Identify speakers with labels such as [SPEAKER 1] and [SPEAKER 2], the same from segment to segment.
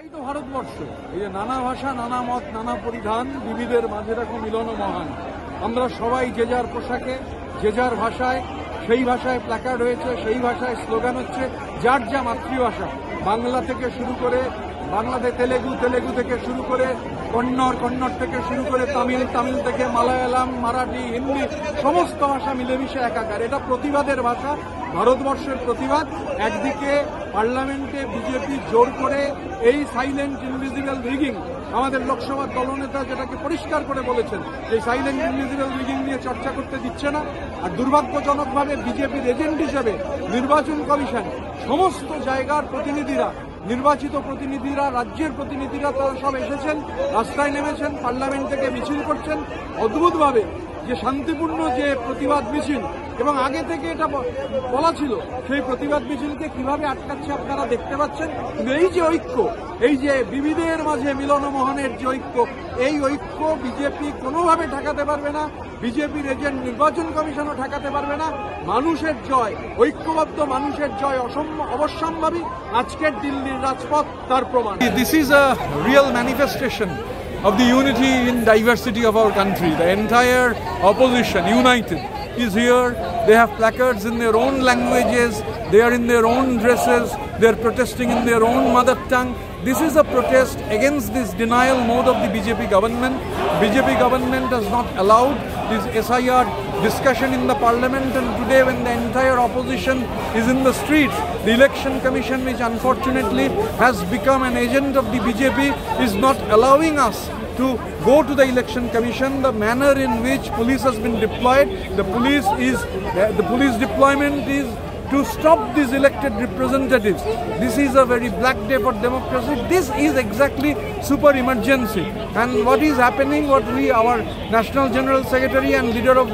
[SPEAKER 1] এটাই তো ভারতবর্ষ। এই যে নানা ভাষা, নানা মত, নানা পরিধান, বিবিধের মাঝে দেখো মিলন মহান। আমরা সবাই যে যার পোশাকে, যে যার ভাষায়, সেই ভাষায় প্ল্যাকার্ড হয়েছে, সেই ভাষায় স্লোগান হচ্ছে, যার যা মাতৃভাষা, বাংলা থেকে শুরু করে বাংলাদেশ, তেলেগু থেকে শুরু করে কন্নড় থেকে শুরু করে তামিল থেকে মালায়ালাম, মারাঠি, হিন্দি, সমস্ত ভাষা মিলেমিশে একাকার। এটা প্রতিবাদের ভাষা, ভারতবর্ষের প্রতিবাদ। একদিকে পার্লামেন্টে বিজেপি জোর করে এই সাইলেন্ট ইনভিজিবল রিগিং, আমাদের লোকসভার দলনেতা যেটাকে পরিষ্কার করে বলেছেন যে সাইলেন্ট ইনভিজিবল রিগিং নিয়ে চর্চা করতে দিচ্ছে না। আর দুর্ভাগ্যজনকভাবে বিজেপির এজেন্ট হিসেবে নির্বাচন কমিশন, সমস্ত জায়গার প্রতিনিধিরা, নির্বাচিত প্রতিনিধিরা, রাজ্যের প্রতিনিধিরা, তারা সব এসেছেন, রাস্তায় নেমেছেন, পার্লামেন্ট থেকে মিছিল করছেন। অদ্ভুতভাবে যে শান্তিপূর্ণ যে প্রতিবাদ মিছিল, এবং আগে থেকে এটা বলা ছিল, সেই প্রতিবাদ মিছিলকে কিভাবে আটকাচ্ছে আপনারা দেখতে পাচ্ছেন। কিন্তু এই যে ঐক্য, এই যে বিবিধের মাঝে মিলন মহানের যে ঐক্য, এই ঐক্য বিজেপি কোনোভাবে ঠেকাতে পারবে না। বিজেপির এজেন্ট নির্বাচন কমিশনও ঠেকাতে পারবে না। মানুষের জয়, ঐক্যবদ্ধ মানুষের জয় অবশ্যম্ভাবী। আজকের দিল্লির রাজপথ তার প্রমাণ। This is a real manifestation of the unity in diversity of our country. The entire opposition, united, is here. They have placards in their own languages. They are in their own dresses. They are protesting in their own mother tongue. This is a protest against this denial mode of the BJP government. BJP government has not allowed this SIR discussion in the parliament, and today when the entire opposition is in the streets, the election commission, which unfortunately has become an agent of the BJP, is not allowing us to go to the election commission. The manner in which police has been deployed, the police deployment is to stop these elected representatives. This is a very black day for democracy. This is exactly super emergency. And what is happening, our National General Secretary and leader of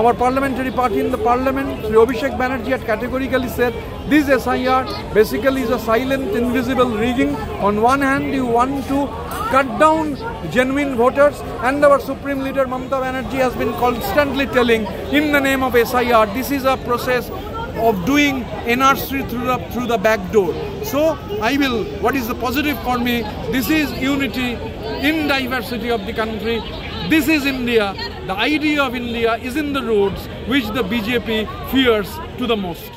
[SPEAKER 1] our parliamentary party in the parliament, Sri Abhishek Banerjee, had categorically said, this SIR basically is a silent, invisible rigging. On one hand, you want to cut down genuine voters, and our Supreme Leader Mamata Banerjee has been constantly telling, in the name of SIR, this is a process of doing NRC through the back door. So what is the positive for me? This is unity in diversity of the country. This is India. The idea of India is in the roads, which the BJP fears to the most.